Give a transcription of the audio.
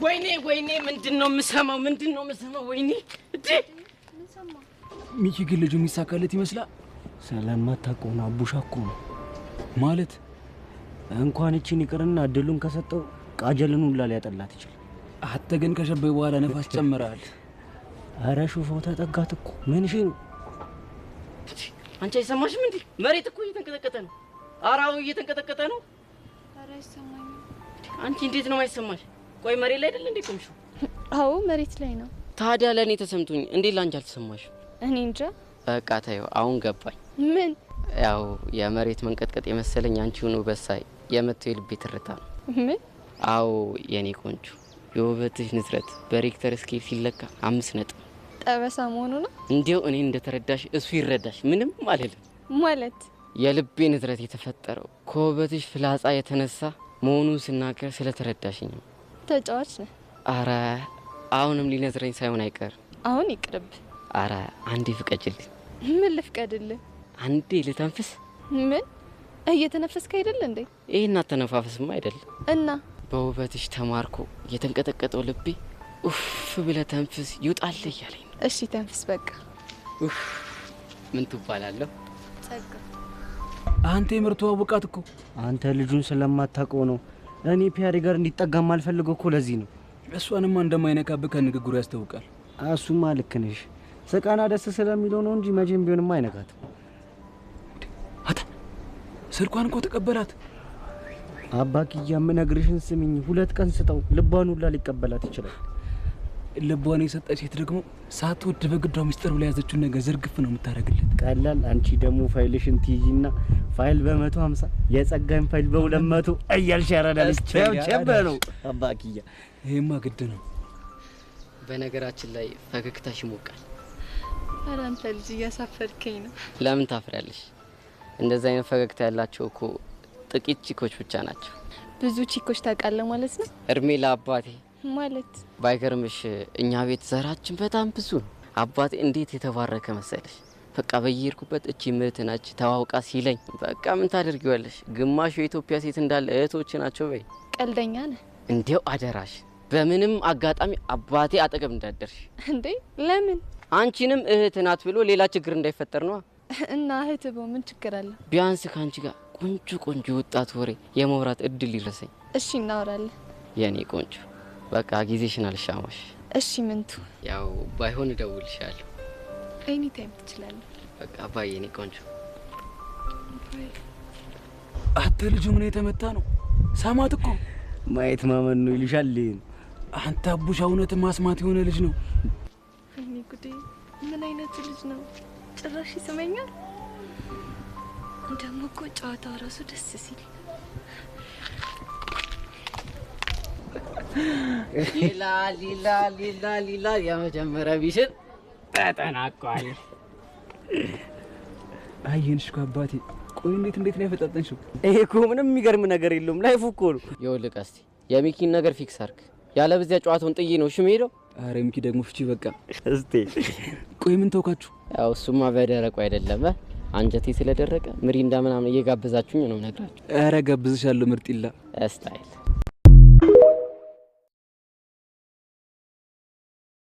ወይኔ ምንድነው የምሰማው? ወይኔ እዴ ሚኪ ግን ልጁ የሚሳካለት ይመስላል። ስለማታውቀው አቡሻ እኮ ነው ማለት እንኳን እቺን ይቅርና እድሉን ከሰጠው ቃጀልን ሁላ ሊያጠላት ይችላል። አንተ ግን ከሸበይ በኋላ ነፋስ ጨምራል። አረ ሹፈው ተጠጋት እኮ ምን እሺ ነው አንቺ አይሰማሽም እንዴ? መሬት እኮ እየተንቀጠቀጠ ነው። አራው እየተንቀጠቀጠ ነው። አረ አይሰማኝም። አንቺ እንዴት ነው የማይሰማሽ? ቆይ መሬት ላይ አይደል እንዴ ቆምሽው? አዎ መሬት ላይ ነው። ታዲያ ለኔ ተሰምቶኝ እንዴት ላንቺ አልተሰማሽ? እኔ እንጃ። በቃ ታየው አሁን ገባኝ። ምን? ያው የመሬት መንቀጥቀጥ የመሰለኝ አንቺው ነው በሳይ የመተው የልቤ ትርታ ነው። ምን? አዎ የኔ ቆንጆ የውበትሽ ንዝረት በሬክተር ስኬል ሲለካ 5 ነጥብ ጠበሳ መሆኑ ነው። እንዴው እኔ እንደተረዳሽ እሱ ይረዳሽ ምንም አይደለም ማለት የልቤ ንዝረት የተፈጠረው ከውበትሽ ፍላጻ የተነሳ መሆኑን ስናገር ስለተረዳሽኝ ነው። ተጫዋች ነህ። አረ አሁንም ሊነዝረኝ ሳይሆን አይቀር። አሁን ይቅርብ። አረ አንዴ ፍቀጅልኝ። ምን ልፍቀድልህ? አንዴ ልተንፍስ። ምን እየተነፈስክ አይደል እንዴ? ይሄን አተነፋፈስማ አይደል እና በውበትሽ ተማርኮ የተንቀጠቀጠው ልቤ ኡፍ ብለ ተንፍስ ይውጣል እያለኝ። እሺ ተንፍስ በቃ። ኡፍ ምን ትባላለህ? ጸጋ። አንተ የምርቱ አውቃት እኮ አንተ ልጁን ስለማታውቀው ነው። እኔ ፒያሪ ጋር እንዲጠጋም አልፈልገው እኮ ለዚህ ነው። እሷንማ እንደማይነካብህ ከንግግሩ ያስታውቃል። እሱማ ልክ ነሽ። ስቃና ደስ ስለሚለው ነው እንጂ መቼም ቢሆንማ አይነካትም። አታ ስልኳን እኮ ተቀበላት። አባክያ ምነግርሽን ስሚኝ፣ 2 ቀን ስጠው ልቧን ሁላ ሊቀበላት ይችላል። ልቧን የሰጠች ሴት ደግሞ ሳትወድ በግዷ ሚስጥር ብላ ያዘችውን ነገር ዝርግፍ ነው የምታደርግለት። ቀላል። አንቺ ደግሞ ፋይልሽን ትይጂና ፋይል በ150 የጸጋኝ ፋይል በ200 እያልሽ ያረዳልሽ። ቸበለው አባክያ። ይሄማ ግድ ነው። በነገራችን ላይ ፈገግታሽ ይሞቃል። ኧረ አንተ ልጅ እያሳፈርከኝ ነው። ለምን ታፍሪያለሽ? እንደዛ አይነት ፈገግታ ያላቸው እኮ ጥቂት ቺኮች ብቻ ናቸው። ብዙ ቺኮች ታውቃለህ ማለት ነው? እድሜ ለአባቴ ማለት ባይገርምሽ እኛ ቤት ዘራችን በጣም ብዙ ነው። አባቴ እንዴት የተባረከ መሰለሽ። በቃ በየሄድኩበት እቺ ምርት ናች ተዋውቃ ሲለኝ በቃ ምን ታደርጊዋለሽ፣ ግማሹ የኢትዮጵያ ሴት እንዳለ እህቶች ናቸው። በይ ቀልደኛ ነህ። እንዴው አደራሽ በምንም አጋጣሚ አባቴ አጠገብ እንዳደርሽ። እንዴ ለምን? አንቺንም እህት ናት ብሎ ሌላ ችግር እንዳይፈጠር ነው። እና እህት ምን ችግር አለ? ቢያንስ ካንቺ ጋር ቆንጆ ወጣት ወሬ የመውራት እድል ይረሰኝ። እሺ እናወራለን። የኔ ቆንጆ በቃ ጊዜሽን አልሻማሽ። እሺ ምንቱ? ያው ባይሆን እደውልልሻለሁ። ኤኒ ታይም ትችላለህ። በቃ ባይ የኔ ቆንጆ። አንተ ልጁ ምን የተመታ ነው? ሳማት እኮ ማየት ማመን ነው ይልሻል። አንተ አቡሻ እውነት ማስማት የሆነ ልጅ ነው። እኔ ጉዴ ምን አይነት ልጅ ነው? ጭራሽ ይስመኛል። እንደሞ እኮ ጨዋታው ራሱ ደስ ሲል ሊላ የመጀመሪያ ቢሽን ተጠናቋል። አየንሽ እኮ አባቴ። ቆይ እንዴት ነው ያፈጣጠንሽው? ይሄ እኮ ምንም የሚገርም ነገር የለውም። ላይፉ እኮ ነው። ይኸውልህ ቀስቲ የሚኪን ነገር ፊክስ አድርግ። ያለ በዚያ ጨዋታውን ጥዬ ነው እሺ የምሄደው። አረ ሚኪ ደግሞ ፍቺ በቃ። እስቲ ቆይ ምን ተውካችሁ? ያው እሱማ በደረቁ አይደለም አንጀቴ ስለደረቀ ምሪንዳ ምናምን እየጋበዛችሁኝ ነው ነግራችሁ። አረ ጋብዝሻለሁ ምርጢላ ስታይል